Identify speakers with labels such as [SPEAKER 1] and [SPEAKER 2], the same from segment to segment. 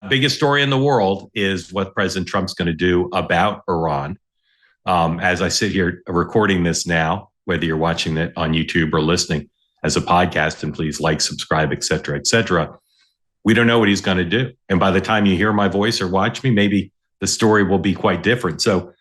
[SPEAKER 1] biggest story in the world is what President Trump's going to do about Iran. As I sit here recording this now, whether you're watching it on YouTube or listening as a podcast, and please like, subscribe, et cetera, we don't know what he's going to do. And by the time you hear my voice or watch me, maybe the story will be quite different. So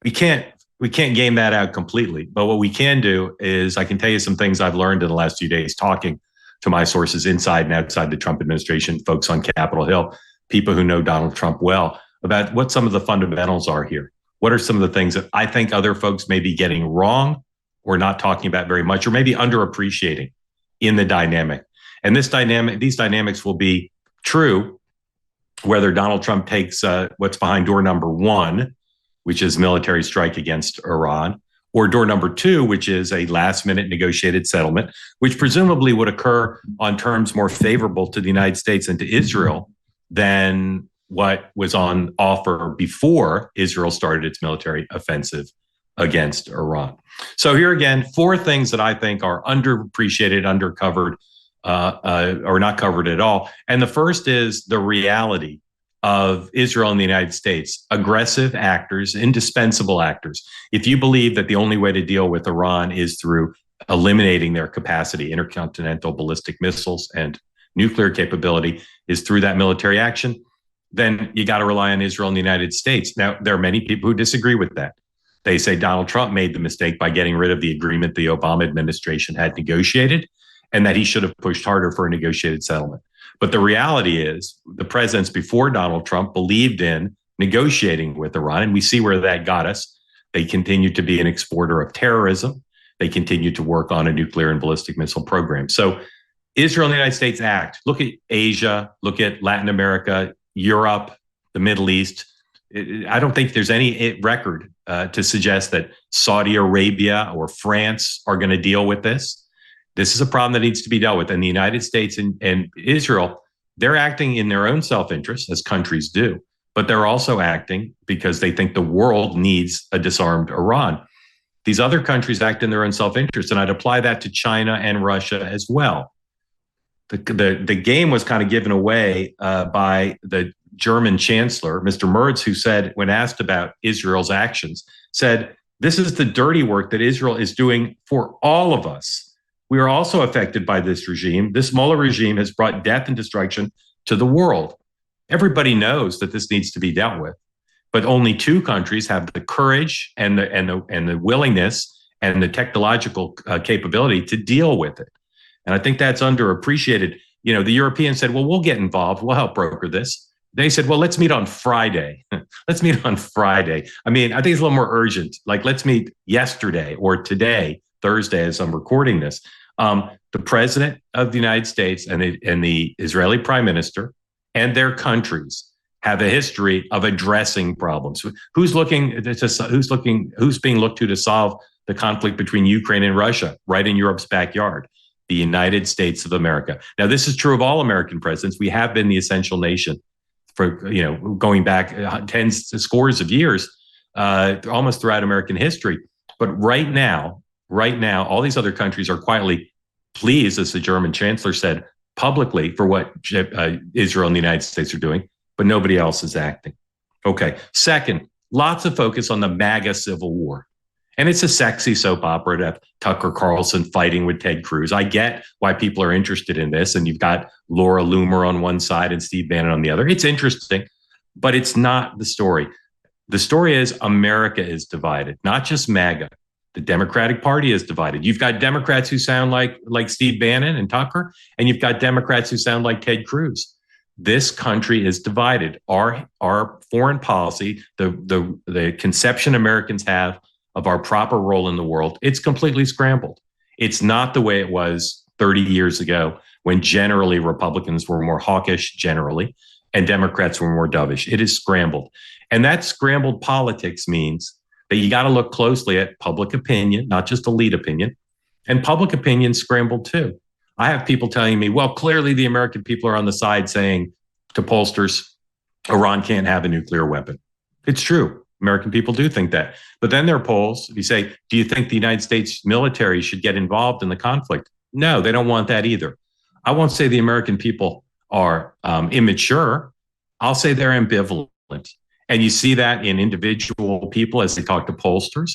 [SPEAKER 1] we can't game that out completely. But what we can do is I can tell you some things I've learned in the last few days talking to my sources inside and outside the Trump administration, folks on Capitol Hill, people who know Donald Trump well, about what some of the fundamentals are here. What are some of the things that I think other folks may be getting wrong or not talking about very much, or maybe underappreciating in the dynamic. And these dynamics will be true whether Donald Trump takes what's behind door number one, which is military strike against Iran, or door number two, which is a last-minute negotiated settlement, which presumably would occur on terms more favorable to the United States and to Israel than what was on offer before Israel started its military offensive against Iran. So here again, four things that I think are underappreciated, undercovered, or not covered at all. And the first is the reality of Israel and the United States, aggressive actors, indispensable actors. If you believe that the only way to deal with Iran is through eliminating their capacity, intercontinental ballistic missiles and nuclear capability is through that military action, then you got to rely on Israel and the United States. Now, there are many people who disagree with that. They say Donald Trump made the mistake by getting rid of the agreement the Obama administration had negotiated, and that he should have pushed harder for a negotiated settlement. But the reality is the presidents before Donald Trump believed in negotiating with Iran, and we see where that got us. They continue to be an exporter of terrorism. They continue to work on a nuclear and ballistic missile program. So Israel and the United States act. Look at Asia, look at Latin America, Europe, the Middle East. I don't think there's any record to suggest that Saudi Arabia or France are going to deal with this. This is a problem that needs to be dealt with. And the United States and Israel, they're acting in their own self-interest, as countries do, but they're also acting because they think the world needs a disarmed Iran. These other countries act in their own self-interest, and I'd apply that to China and Russia as well. The game was kind of given away by the German chancellor, Mr. Merz, who said, when asked about Israel's actions, said, this is the dirty work that Israel is doing for all of us. We are also affected by this regime. This Mullah regime has brought death and destruction to the world. Everybody knows that this needs to be dealt with, but only two countries have the courage and the willingness and the technological capability to deal with it. And I think that's underappreciated. You know, the Europeans said, well, we'll get involved. We'll help broker this. They said, well, let's meet on Friday. Let's meet on Friday. I mean, I think it's a little more urgent. Like, let's meet yesterday or today, Thursday, as I'm recording this. The president of the United States and the Israeli prime minister and their countries have a history of addressing problems. Who's being looked to solve the conflict between Ukraine and Russia, right in Europe's backyard? The United States of America. Now, this is true of all American presidents. We have been the essential nation for, going back scores of years, almost throughout American history. But right now, all these other countries are quietly pleased, as the German chancellor said publicly, for what Israel and the United States are doing, but nobody else is acting. Okay. Second, lots of focus on the MAGA civil war. And it's a sexy soap opera to have Tucker Carlson fighting with Ted Cruz. I get why people are interested in this. And you've got Laura Loomer on one side and Steve Bannon on the other. It's interesting, but it's not the story. The story is America is divided, not just MAGA. The Democratic Party is divided. You've got Democrats who sound like Steve Bannon and Tucker, and you've got Democrats who sound like Ted Cruz. This country is divided. Our foreign policy, the conception Americans have of our proper role in the world, it's completely scrambled. It's not the way it was 30 years ago, when generally Republicans were more hawkish generally, and Democrats were more dovish. It is scrambled. And that scrambled politics means that you got to look closely at public opinion, not just elite opinion, and public opinion scrambled too. I have people telling me, well, clearly the American people are on the side saying to pollsters, Iran can't have a nuclear weapon. It's true. American people do think that. But then there are polls. If you say, do you think the United States military should get involved in the conflict? No, they don't want that either. I won't say the American people are immature, I'll say they're ambivalent. And you see that in individual people as they talk to pollsters.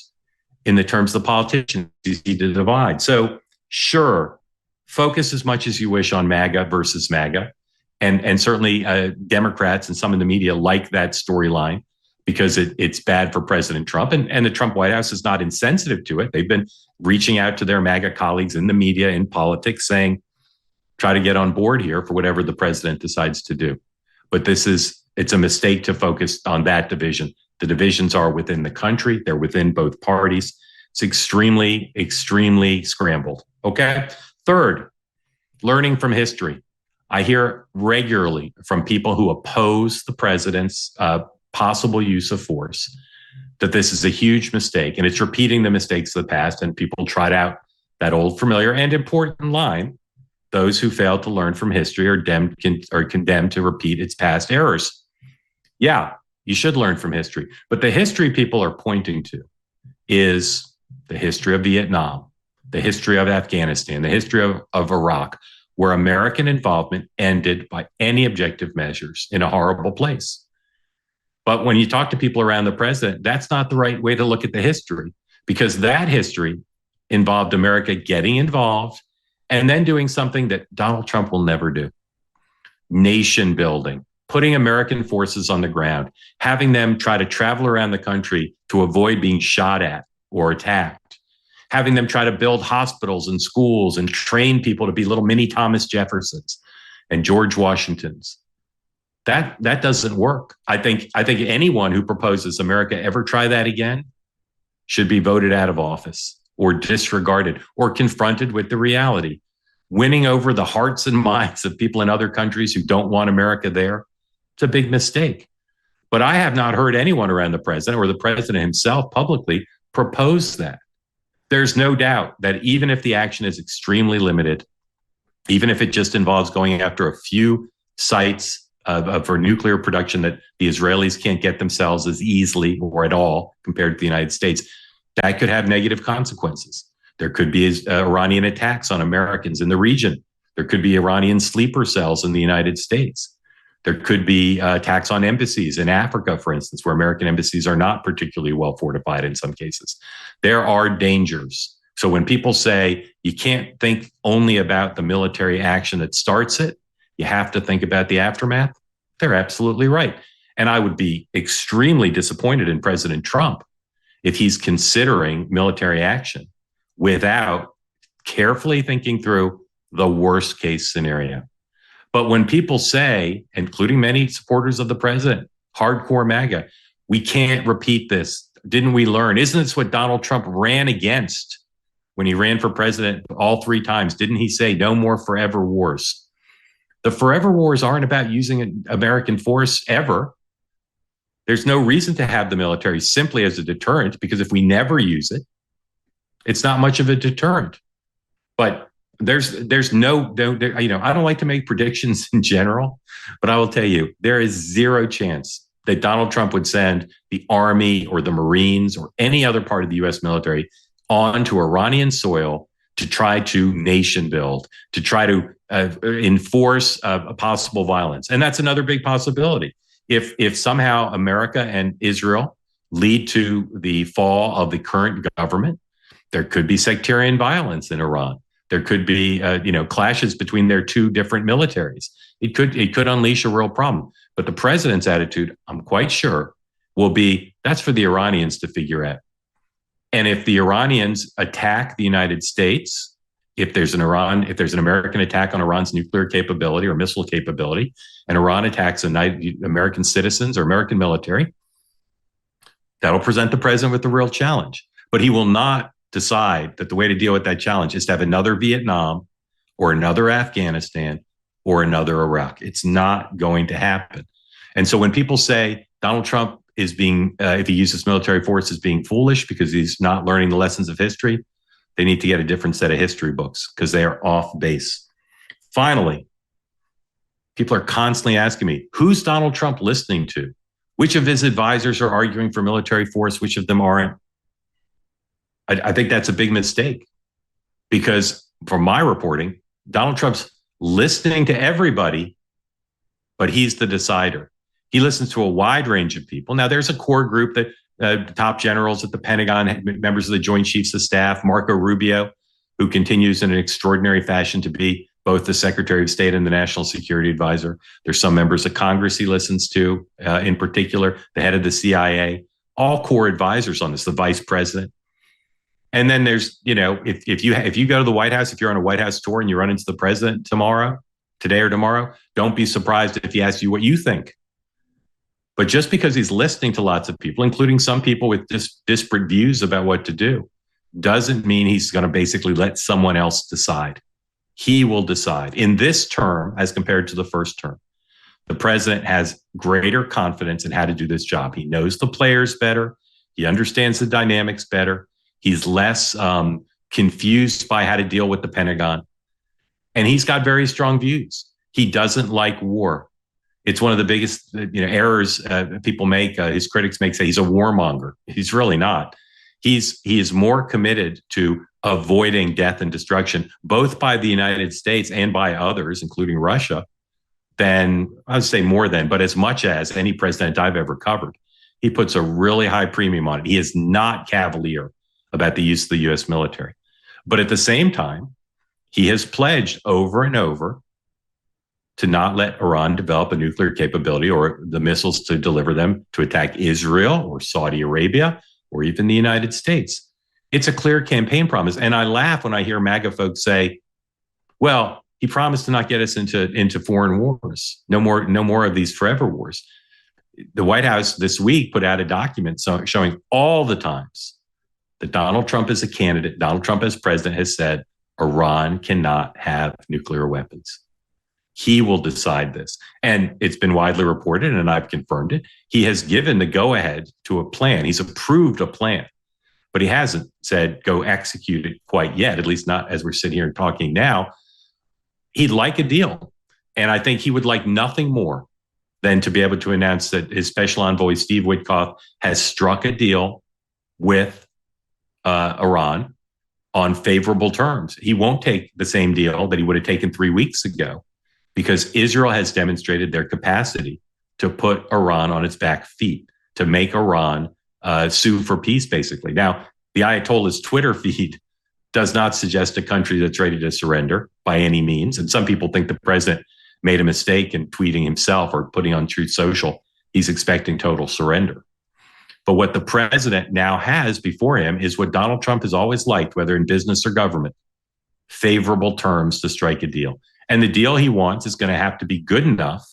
[SPEAKER 1] In the terms of the politicians, you see the divide. So sure, focus as much as you wish on MAGA versus MAGA. And certainly Democrats and some in the media like that storyline because it's bad for President Trump. And the Trump White House is not insensitive to it. They've been reaching out to their MAGA colleagues in the media, in politics, saying, try to get on board here for whatever the president decides to do. But it's a mistake to focus on that division. The divisions are within the country. They're within both parties. It's extremely, extremely scrambled. Okay. Third, learning from history. I hear regularly from people who oppose the president's possible use of force that this is a huge mistake and it's repeating the mistakes of the past. And people trot out that old familiar and important line. Those who fail to learn from history are condemned to repeat its past errors. Yeah, you should learn from history. But the history people are pointing to is the history of Vietnam, the history of Afghanistan, the history of Iraq, where American involvement ended by any objective measures in a horrible place. But when you talk to people around the president, that's not the right way to look at the history, because that history involved America getting involved and then doing something that Donald Trump will never do. Nation building, putting American forces on the ground, having them try to travel around the country to avoid being shot at or attacked, having them try to build hospitals and schools and train people to be little mini Thomas Jeffersons and George Washingtons. That doesn't work. I think anyone who proposes America ever try that again should be voted out of office or disregarded or confronted with the reality. Winning over the hearts and minds of people in other countries who don't want America there, it's a big mistake. But I have not heard anyone around the president or the president himself publicly propose that. There's no doubt that even if the action is extremely limited, even if it just involves going after a few sites for nuclear production that the Israelis can't get themselves as easily or at all compared to the United States, that could have negative consequences. There could be Iranian attacks on Americans in the region. There could be Iranian sleeper cells in the United States. There could be attacks on embassies in Africa, for instance, where American embassies are not particularly well fortified in some cases. There are dangers. So when people say you can't think only about the military action that starts it, you have to think about the aftermath, they're absolutely right. And I would be extremely disappointed in President Trump if he's considering military action without carefully thinking through the worst case scenario. But when people say, including many supporters of the president, hardcore MAGA, we can't repeat this. Didn't we learn? Isn't this what Donald Trump ran against when he ran for president all three times? Didn't he say no more forever wars? The forever wars aren't about using an American force ever. There's no reason to have the military simply as a deterrent, because if we never use it, it's not much of a deterrent. But there's no, I don't like to make predictions in general, but I will tell you, there is zero chance that Donald Trump would send the Army or the Marines or any other part of the U.S. military onto Iranian soil to try to nation build, to try to enforce a possible violence. And that's another big possibility. If somehow America and Israel lead to the fall of the current government, there could be sectarian violence in Iran. There could be clashes between their two different militaries. It could unleash a real problem. But the president's attitude, I'm quite sure, will be that's for the Iranians to figure out. And if the Iranians attack the United States, if there's an American attack on Iran's nuclear capability or missile capability, and Iran attacks American citizens or American military, that'll present the president with a real challenge. But he will not decide that the way to deal with that challenge is to have another Vietnam or another Afghanistan or another Iraq. It's not going to happen. And so when people say Donald Trump is being, if he uses military force, is being foolish because he's not learning the lessons of history, they need to get a different set of history books because they are off base. Finally, people are constantly asking me, who's Donald Trump listening to? Which of his advisors are arguing for military force? Which of them aren't? I think that's a big mistake because from my reporting, Donald Trump's listening to everybody, but he's the decider. He listens to a wide range of people. Now, there's a core group that top generals at the Pentagon, members of the Joint Chiefs of Staff, Marco Rubio, who continues in an extraordinary fashion to be both the Secretary of State and the National Security Advisor. There's some members of Congress he listens to, in particular, the head of the CIA, all core advisors on this, the Vice President. And then there's, if you go to the White House, if you're on a White House tour and you run into the president today or tomorrow, don't be surprised if he asks you what you think. But just because he's listening to lots of people, including some people with disparate views about what to do, doesn't mean he's going to basically let someone else decide. He will decide. In this term, as compared to the first term, the president has greater confidence in how to do this job. He knows the players better. He understands the dynamics better. He's less confused by how to deal with the Pentagon. And he's got very strong views. He doesn't like war. It's one of the biggest errors people make, his critics make, say he's a warmonger. He's really not. He is more committed to avoiding death and destruction, both by the United States and by others, including Russia, than, I would say more than, but as much as any president I've ever covered. He puts a really high premium on it. He is not cavalier about the use of the U.S. military. But at the same time, he has pledged over and over to not let Iran develop a nuclear capability or the missiles to deliver them to attack Israel or Saudi Arabia or even the United States. It's a clear campaign promise. And I laugh when I hear MAGA folks say, well, he promised to not get us into foreign wars. No more of these forever wars. The White House this week put out a document showing all the times that Donald Trump as a candidate, Donald Trump as president has said, Iran cannot have nuclear weapons. He will decide this. And it's been widely reported, and I've confirmed it. He has given the go-ahead to a plan. He's approved a plan, but he hasn't said go execute it quite yet, at least not as we're sitting here talking now. He'd like a deal. And I think he would like nothing more than to be able to announce that his special envoy, Steve Witkoff, has struck a deal with Iran on favorable terms. He won't take the same deal that he would have taken 3 weeks ago, because Israel has demonstrated their capacity to put Iran on its back feet, to make Iran sue for peace, basically. Now, the Ayatollah's Twitter feed does not suggest a country that's ready to surrender by any means. And some people think the president made a mistake in tweeting himself or putting on Truth Social. He's expecting total surrender. But what the president now has before him is what Donald Trump has always liked, whether in business or government, favorable terms to strike a deal. And the deal he wants is going to have to be good enough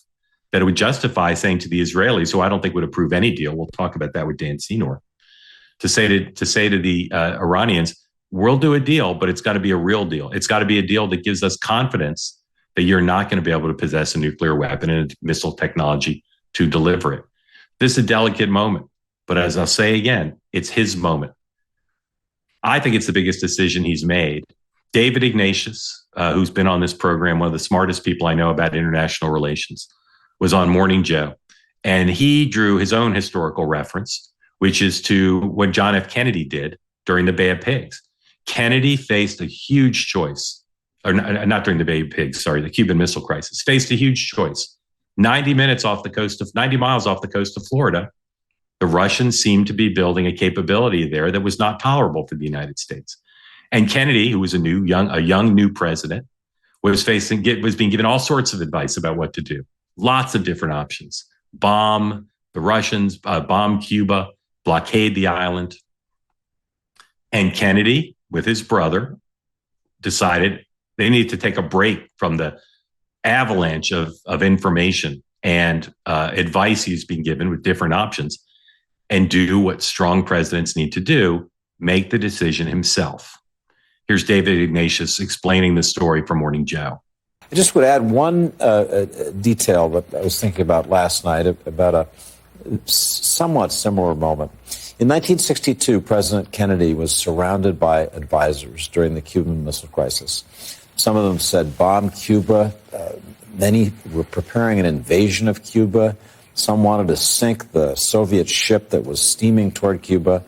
[SPEAKER 1] that it would justify saying to the Israelis, who I don't think would approve any deal, we'll talk about that with Dan Senor, to say to the Iranians, we'll do a deal, but it's got to be a real deal. It's got to be a deal that gives us confidence that you're not going to be able to possess a nuclear weapon and a missile technology to deliver it. This is a delicate moment, but as I'll say again, it's his moment. I think it's the biggest decision he's made. David Ignatius, who's been on this program, one of the smartest people I know about international relations, was on Morning Joe. And he drew his own historical reference, which is to what John F. Kennedy did during the Bay of Pigs. Kennedy faced a huge choice, or not during the Bay of Pigs, sorry, the Cuban Missile Crisis, faced a huge choice. 90 miles off the coast of Florida, the Russians seemed to be building a capability there that was not tolerable for the United States. And Kennedy, who was a young new president, was being given all sorts of advice about what to do. Lots of different options. Bomb the Russians, bomb Cuba, blockade the island. And Kennedy, with his brother, decided they needed to take a break from the avalanche of information and advice he's been given with different options and do what strong presidents need to do, make the decision himself. Here's David Ignatius explaining the story from Morning Joe.
[SPEAKER 2] I just would add one detail that I was thinking about last night about a somewhat similar moment. In 1962, President Kennedy was surrounded by advisors during the Cuban Missile Crisis. Some of them said bomb Cuba. Many were preparing an invasion of Cuba. Some wanted to sink the Soviet ship that was steaming toward Cuba.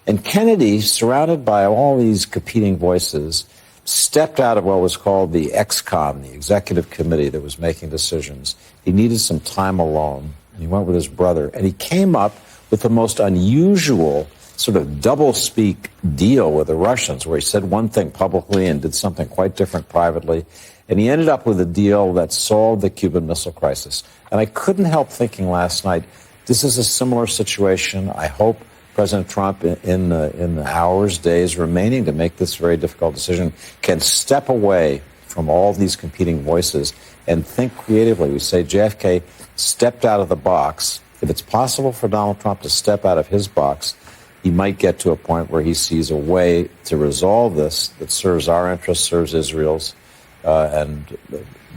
[SPEAKER 2] And Kennedy, surrounded by all these competing voices, stepped out of what was called the ExCom, the executive committee that was making decisions. He needed some time alone. and he went with his brother, and he came up with the most unusual sort of double-speak deal with the Russians, where he said one thing publicly and did something quite different privately. And he ended up with a deal that solved the Cuban Missile Crisis. And I couldn't help thinking last night, this is a similar situation. I hope President Trump, in the hours, days remaining to make this very difficult decision, can step away from all these competing voices and think creatively. We say JFK stepped out of the box. If it's possible for Donald Trump to step out of his box, he might get to a point where he sees a way to resolve this that serves our interests, serves Israel's, and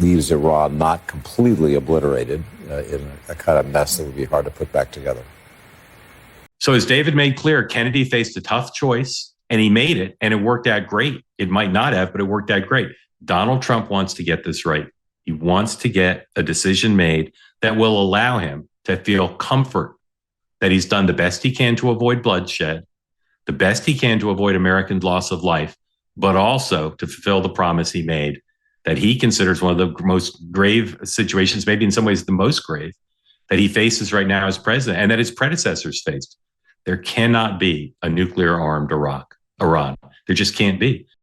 [SPEAKER 2] leaves Iran not completely obliterated in a kind of mess that would be hard to put back together.
[SPEAKER 1] So as David made clear, Kennedy faced a tough choice, and he made it, and it worked out great. It might not have, but it worked out great. Donald Trump wants to get this right. He wants to get a decision made that will allow him to feel comfort that he's done the best he can to avoid bloodshed, the best he can to avoid American loss of life, but also to fulfill the promise he made that he considers one of the most grave situations, maybe in some ways the most grave, that he faces right now as president and that his predecessors faced. There cannot be a nuclear-armed Iran. There just can't be.